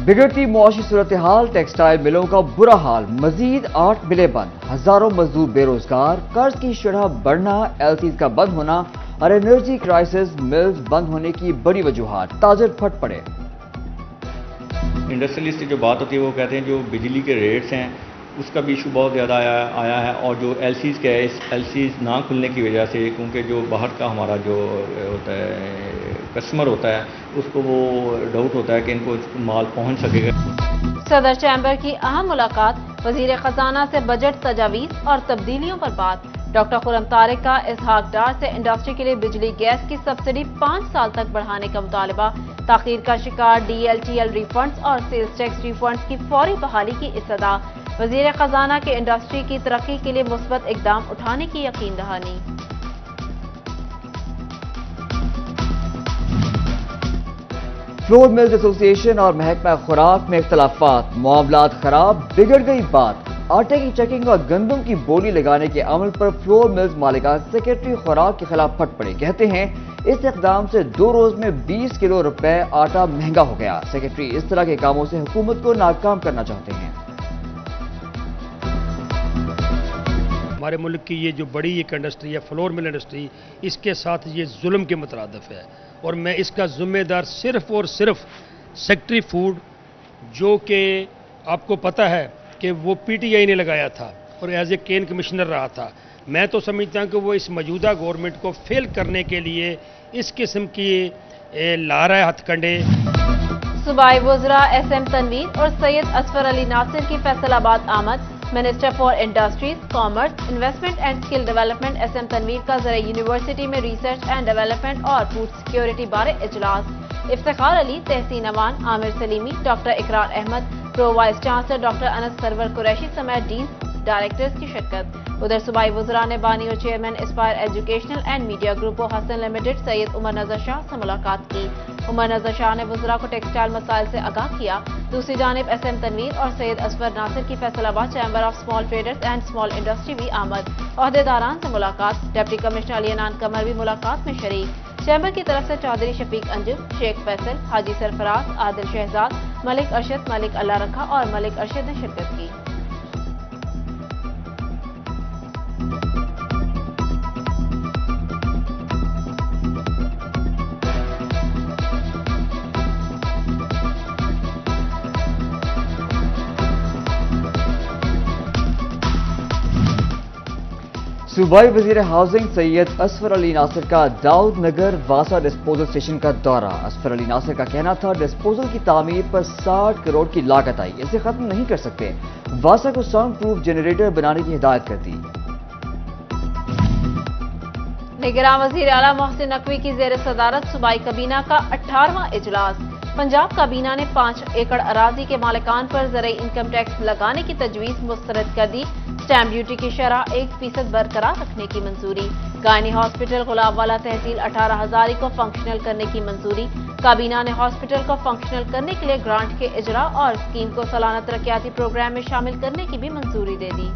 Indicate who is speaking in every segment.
Speaker 1: बिगड़ती मुआशी सूरत-ए-हाल, टेक्सटाइल मिलों का बुरा हाल, मजीद 8 मिलें बंद, हजारों मजदूर बेरोजगार, कर्ज की शरह बढ़ना, एलसीज का बंद होना और एनर्जी क्राइसिस, मिल्स बंद होने की बड़ी वजूहात, ताजर फट पड़े।
Speaker 2: इंडस्ट्रियलिस्ट से जो बात होती है वो कहते हैं जो बिजली के रेट्स हैं उसका भी इशू बहुत ज़्यादा आया है, और जो एलसीज का है, इस एलसीज ना खुलने की वजह से, क्योंकि जो बाहर का हमारा जो होता है कस्टमर होता है उसको वो डाउट होता है कि इनको माल पहुंच सकेगा।
Speaker 3: सदर चैम्बर की अहम मुलाकात, वजीर खजाना से बजट तजावीज़ और तब्दीलियों पर बात। डॉक्टर खुर्रम तारिक का इसहाक डार से इंडस्ट्री के लिए बिजली गैस की सब्सिडी 5 साल तक बढ़ाने का मुतालबा। ताखीर का शिकार डीएलटीएल रिफंड्स और सेल्स टैक्स रिफंड्स की फौरी बहाली की इस्तदा। वजीर खजाना के इंडस्ट्री की तरक्की के लिए मुस्बत इकदाम उठाने की यकीन दहानी।
Speaker 1: फ्लोर मिल्स एसोसिएशन और महकमा खुराक में इख्तलाफात, मामलात खराब, बिगड़ गई बात। आटे की चेकिंग और गंदम की बोली लगाने के अमल पर फ्लोर मिल्स मालिकान सेक्रेटरी खुराक के खिलाफ फट पड़े। कहते हैं इस इक़दाम से 2 रोज में 20 किलो रुपए आटा महंगा हो गया। सेक्रेटरी इस तरह के कामों से हुकूमत को नाकाम करना चाहते हैं।
Speaker 4: हमारे मुल्क की ये जो बड़ी एक इंडस्ट्री है फ्लोर मिल इंडस्ट्री, इसके साथ ये जुल्म के मुतरादिफ है और मैं इसका जिम्मेदार सिर्फ और सिर्फ सेक्रेटरी फूड, जो कि आपको पता है कि वो पीटीआई ने लगाया था और एज ए केन कमिश्नर रहा था। मैं तो समझता हूँ कि वो इस मौजूदा गवर्नमेंट को फेल करने के लिए इस किस्म की ला रहा है हथकंडे।
Speaker 3: सूबाई वज़रा एसएम तनवीर और सैयद असफर अली नासिर की फैसलाबाद आमद। Minister for industries, commerce, investment and skill development SM Tanveer का ज़रिए यूनिवर्सिटी में रिसर्च एंड डेवलपमेंट और फूड सिक्योरिटी बारे इजलास। Iftikhar Ali, Tehseen Awan, Aamir Salimi, doctor Iqrar Ahmed, pro vice chancellor doctor Anas Sarwar Qureshi समेत डीन डायरेक्टर्स की शिरकत। उधर सूबाई वज़रा ने बानी और chairman Aspire educational and media group Hassan limited Syed Umar Nazar Shah से मुलाकात की। उमर नजर शाह ने वज़रा को टेक्सटाइल मसाइल से आगाह किया। दूसरी जानिब एसएम तनवीर और सैयद असफर नासिर की Faisalabad chamber of small traders and small industry भी आमद। ओहदेदारान से मुलाकात, डिप्टी कमिश्नर अली अनान कमर भी मुलाकात में शरीक। चैम्बर की तरफ से चौधरी शफीक अंजुम, शेख फैसल, हाजी सरफराज, आदिल शहजाद, मलिक अरशद, मलिक अल्लाह रखा और मलिक अरशद ने शिरकत की।
Speaker 1: सूबाई वजीर हाउसिंग सैयद असफर अली नासिर का दाऊद नगर वासा डिस्पोजल स्टेशन का दौरा। असफर अली नासिर का कहना था डिस्पोजल की तामीर पर 60 करोड़ की लागत आई, इसे खत्म नहीं कर सकते। वासा को साउंड प्रूफ जनरेटर बनाने की हिदायत कर दी।
Speaker 3: निगरान वजीर आला मोहसिन नकवी की जेर सदारत सूबाई काबीना का 18वां इजलास। पंजाब काबीना ने 5 एकड़ अराजी के मालिकान पर ज़राई इनकम टैक्स लगाने की तजवीज़ मुस्तरद कर दी। स्टैम्प ड्यूटी की शरह 1% बरकरार रखने की मंजूरी। गायनी हॉस्पिटल गुलाबवाला तहसील 18 हजारी को फंक्शनल करने की मंजूरी। काबीना ने हॉस्पिटल को फंक्शनल करने के लिए ग्रांट के इजरा और स्कीम को सालाना तरक्याती प्रोग्राम में शामिल करने की भी मंजूरी दे दी।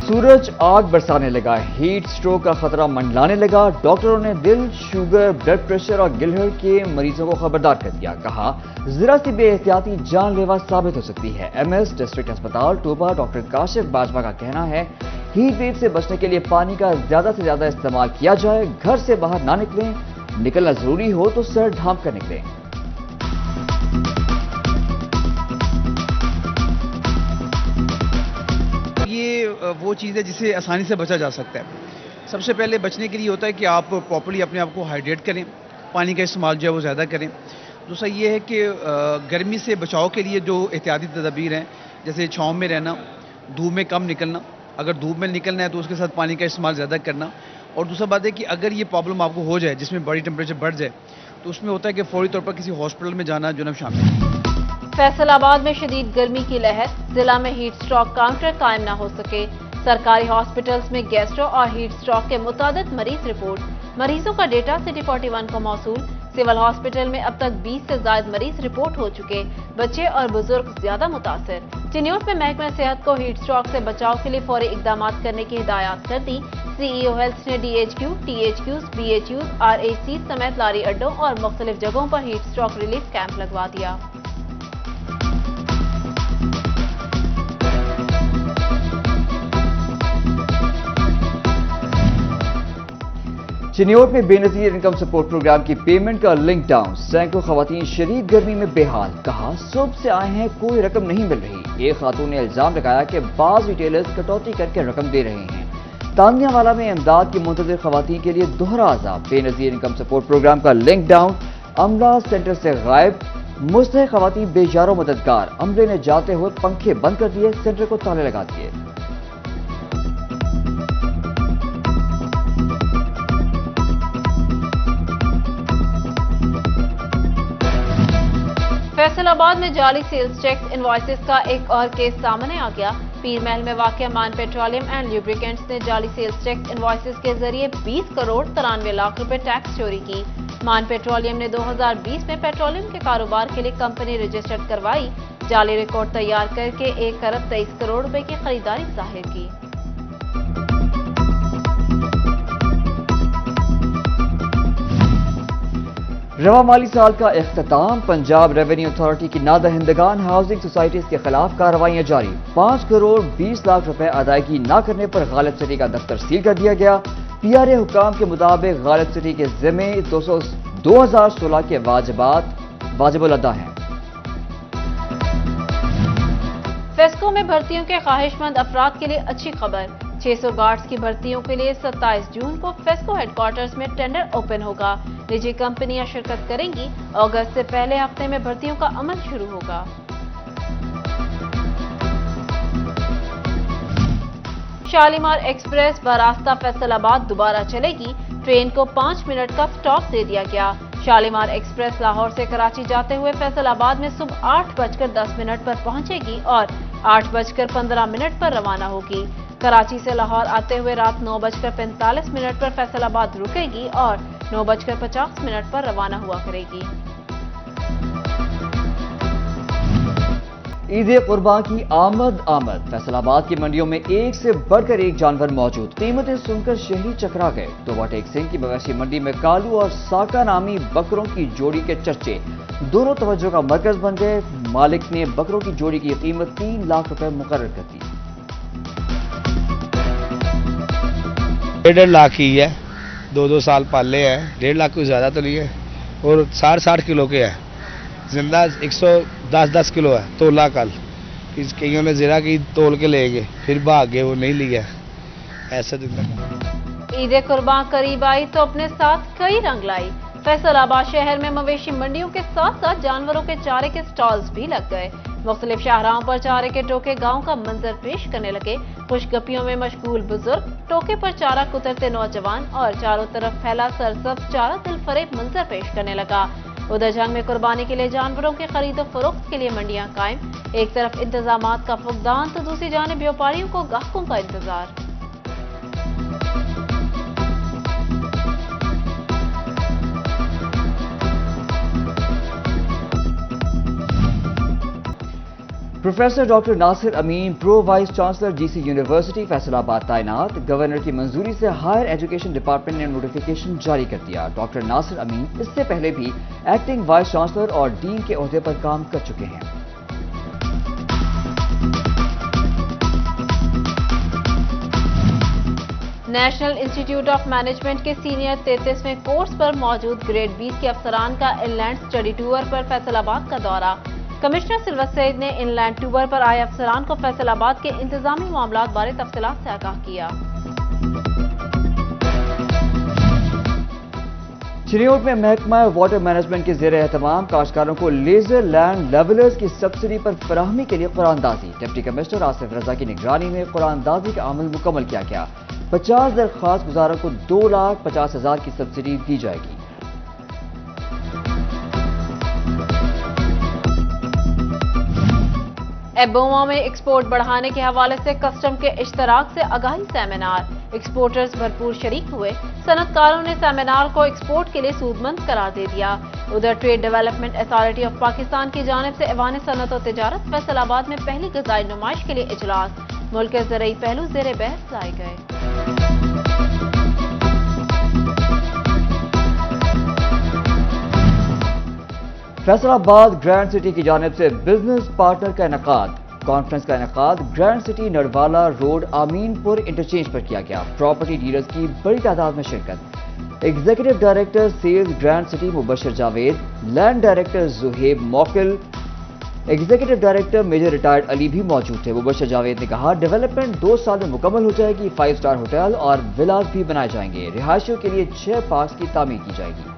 Speaker 1: सूरज आग बरसाने लगा, हीट स्ट्रोक का खतरा मंडलाने लगा। डॉक्टरों ने दिल, शुगर, ब्लड प्रेशर और गिलहर के मरीजों को खबरदार कर दिया। कहा जरा सी बेहतियाती जानलेवा साबित हो सकती है। एमएस डिस्ट्रिक्ट अस्पताल टोबा डॉक्टर काशिफ बाजवा का कहना है हीट वेव से बचने के लिए पानी का ज्यादा से ज्यादा इस्तेमाल किया जाए। घर से बाहर ना निकलें, निकलना जरूरी हो तो सर ढांप कर निकलें।
Speaker 5: ये वो चीज़ है जिसे आसानी से बचा जा सकता है। सबसे पहले बचने के लिए होता है कि आप प्रॉपर्ली अपने आप को हाइड्रेट करें, पानी का इस्तेमाल जो है वो ज़्यादा करें। दूसरा ये है कि गर्मी से बचाव के लिए जो एहतियाती तदबीर हैं, जैसे छाँव में रहना, धूप में कम निकलना, अगर धूप में निकलना है तो उसके साथ पानी का इस्तेमाल ज़्यादा करना। और दूसरा बात है कि अगर ये प्रॉब्लम आपको हो जाए जिसमें बॉडी टेम्परेचर बढ़ जाए तो उसमें होता है कि फौरी तौर पर किसी हॉस्पिटल में जाना जो शामिल है।
Speaker 3: फैसलाबाद में शदीद गर्मी की लहर, जिला में हीट स्ट्रोक काउंटर कायम न हो सके। सरकारी हॉस्पिटल्स में गैस्ट्रो और हीट स्ट्रोक के मुतादिद मरीज रिपोर्ट। मरीजों का डेटा सिटी 41 को मौसूल। सिविल हॉस्पिटल में अब तक 20 से ज्यादा मरीज रिपोर्ट हो चुके। बच्चे और बुजुर्ग ज्यादा मुतासर। चिन्योट में महकमा सेहत को हीट स्ट्रोक से बचाव के लिए फौरी इकदाम करने की हिदायत कर दी। CEO हेल्थ ने DHQ, THQs, BHUs, RACs समेत लारी अड्डों और मुख्तलिफ जगहों पर हीट स्ट्रोक रिलीफ कैंप लगवा दिया।
Speaker 1: चिन्योट में बेनजीर इनकम सपोर्ट प्रोग्राम की पेमेंट का लिंक डाउन, सैकड़ों खवातीन शदीद गर्मी में बेहाल, कहा सुबह से आए हैं कोई रकम नहीं मिल रही। एक खातून ने इल्जाम लगाया कि बाज रिटेलर्स कटौती करके रकम दे रहे हैं। तानियावाला में इमदाद की मुंतजर खवातीन के लिए दोहरा अजाब, बेनजीर इनकम सपोर्ट प्रोग्राम का लिंक डाउन, अमला सेंटर से गायब, मुस्तहिक खवातीन बेजारो मददगार, अमले ने जाते हुए पंखे बंद कर दिए, सेंटर को ताले लगा दिए।
Speaker 3: फैसलाबाद में जाली सेल्स टैक्स इनवॉइसेस का एक और केस सामने आ गया। पीर महल में वाक़या मान पेट्रोलियम एंड ल्यूब्रिकेंट्स ने जाली सेल्स टैक्स इनवॉइसेस के जरिए 20 करोड़ 93 लाख रुपए टैक्स चोरी की। मान पेट्रोलियम ने 2020 में पेट्रोलियम के कारोबार के लिए कंपनी रजिस्टर्ड करवाई, जाली रिकॉर्ड तैयार करके 1 अरब 23 करोड़ रुपए की खरीदारी जाहिर की।
Speaker 1: रवा माली साल का इख्तिताम, पंजाब रेवेन्यू अथॉरिटी की नादहिंदगान हाउसिंग सोसाइटीज के खिलाफ कार्रवाइयां जारी। 5 करोड़ 20 लाख रुपए अदायगी न करने पर गालिब सिटी का दफ्तर सील कर दिया गया। PRA हुकाम के मुताबिक गालिब सिटी के जिम्मे 2016 के वाजिबुल अदा हैं।
Speaker 3: फेस्को में भर्तियों के ख्वाहिशमंद अफराद के लिए अच्छी खबर, 600 गार्ड्स की भर्तियों के लिए 27 जून को फेस्को हेडक्वार्टर्स में टेंडर ओपन होगा। निजी कंपनियां शिरकत करेंगी। अगस्त से पहले हफ्ते में भर्तियों का अमल शुरू होगा। शालीमार एक्सप्रेस बरास्ता फैसलाबाद दोबारा चलेगी। ट्रेन को 5 मिनट का स्टॉप दे दिया गया। शालीमार एक्सप्रेस लाहौर से कराची जाते हुए फैसलाबाद में सुबह 8:10 पर पहुंचेगी और 8:15 पर रवाना होगी। कराची से लाहौर आते हुए रात 9:45 पर फैसलाबाद रुकेगी और 9:50 पर रवाना हुआ करेगी।
Speaker 1: ईद कुर्बान की आमद, फैसलाबाद की मंडियों में एक से बढ़कर एक जानवर मौजूद, कीमतें सुनकर शहरी चकरा गए। तोबा टेक सिंह की मवेशी मंडी में कालू और साका नामी बकरों की जोड़ी के चर्चे दोनों तवज्जो का मरकज बन गए। मालिक ने बकरों की जोड़ी की कीमत 3 लाख रुपए मुकर्रर कर दी।
Speaker 6: 1.5 लाख ही है, 2 साल पाले हैं, 1.5 लाख कोई ज़्यादा तो नहीं है और 60 किलो के है। जिंदा 110 किलो है, तोला कल कईयों ने ज़रा की तोल के ले गए, फिर भाग गए, वो नहीं लिया। ऐसा जिंदा
Speaker 3: ईद कुर्बान करीब आई तो अपने साथ कई रंग लाई। फैसलाबाद शहर में मवेशी मंडियों के साथ साथ जानवरों के चारे के स्टॉल्स भी लग गए। मुख्तलिफ शाहराहों पर चारे के टोके गांव का मंजर पेश करने लगे। खुशगपियों में मशगूल बुजुर्ग, टोके पर चारा कुतरते नौजवान और चारों तरफ फैला सरसब्ज चारा दिल फरेब मंजर पेश करने लगा। उधर जंग में कुर्बानी के लिए जानवरों के खरीदो फरोख्त के लिए मंडियां कायम। एक तरफ इंतजामात का फुकदान तो दूसरी जानिब व्यापारियों को ग्राहकों का इंतजार।
Speaker 1: Professor doctor Nasir Amin pro vice chancellor GC university Faisalabad तैनात। गवर्नर की मंजूरी से हायर एजुकेशन डिपार्टमेंट ने नोटिफिकेशन जारी कर दिया। डॉक्टर नासिर अमीन इससे पहले भी एक्टिंग वाइस चांसलर और डीन के ओहदे पर काम कर चुके हैं।
Speaker 3: नेशनल इंस्टीट्यूट ऑफ मैनेजमेंट के सीनियर 33वें कोर्स पर मौजूद ग्रेड 20 के अफसरान का इनलैंड स्टडी टूर पर फैसलाबाद का दौरा। कमिश्नर सिल्वर सईद ने इनलैंड टूर पर आए अफसरान को फैसलाबाद के इंतजामी मामलात बारे तफसीलात से आगाह किया।
Speaker 1: चिन्योट में महकमा वाटर मैनेजमेंट के जेर एहतमाम काश्तकारों को लेजर लैंड लेवलर्स की सब्सिडी पर फराहमी के लिए कुरानदाजी। डिप्टी कमिश्नर आसिफ रजा की निगरानी में कुरानदाजी का अमल मुकम्मल किया गया। 50 दरख्वास्त गुजारों को 2,50,000 की सब्सिडी दी जाएगी।
Speaker 3: एबोमा में एक्सपोर्ट बढ़ाने के हवाले से कस्टम के इश्तराक से आगाही सेमिनार। एक्सपोर्टर्स भरपूर शरीक हुए। सनतकारों ने सेमिनार को एक्सपोर्ट के लिए सूदमंद करार दे दिया। उधर trade development authority of Pakistan की जानिब से ऐवान सनत और तिजारत फैसलाबाद में पहली गजाई नुमाइश के लिए इजलास। मुल्क के ज़रई पहलू ज़ेर बहस लाए गए।
Speaker 1: फैसल आबाद ग्रैंड सिटी की जानिब से बिजनेस पार्टनर का इनेकाद कॉन्फ्रेंस का इनेकाद grand city Narwala road आमीनपुर interchange पर किया गया। प्रॉपर्टी डीलर्स की बड़ी तादाद में शिरकत। Executive director sales grand city Mubashar Javed, land director Zohaib Moqil, executive director major retired Ali भी मौजूद थे। मुबशर जावेद ने कहा डेवलपमेंट 2 साल में मुकम्मल हो जाएगी। 5 स्टार होटल और विलास भी बनाए जाएंगे। रिहायशियों के लिए 6 पार्क्स की तामीर की जाएगी।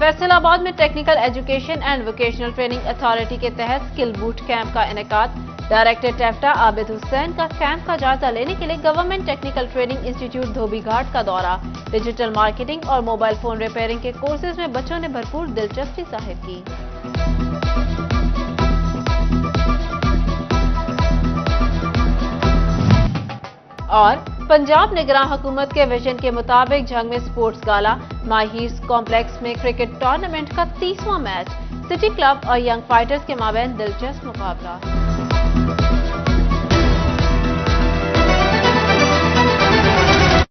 Speaker 3: फैसलाबाद में technical education and vocational training authority के तहत स्किल बूट कैंप का इनेकाद। डायरेक्टर टेफ्टा आबिद हुसैन का कैंप का जायजा लेने के लिए गवर्नमेंट टेक्निकल ट्रेनिंग इंस्टीट्यूट धोबी घाट का दौरा। डिजिटल मार्केटिंग और मोबाइल फोन रिपेयरिंग के कोर्सेज में बच्चों ने भरपूर दिलचस्पी जाहिर की। और पंजाब निगरान हुकूमत के विजन के मुताबिक जंग में स्पोर्ट्स गाला। माहिर कॉम्प्लेक्स में क्रिकेट टूर्नामेंट का 30वां मैच। सिटी क्लब और यंग फाइटर्स के माबैन दिलचस्प मुकाबला।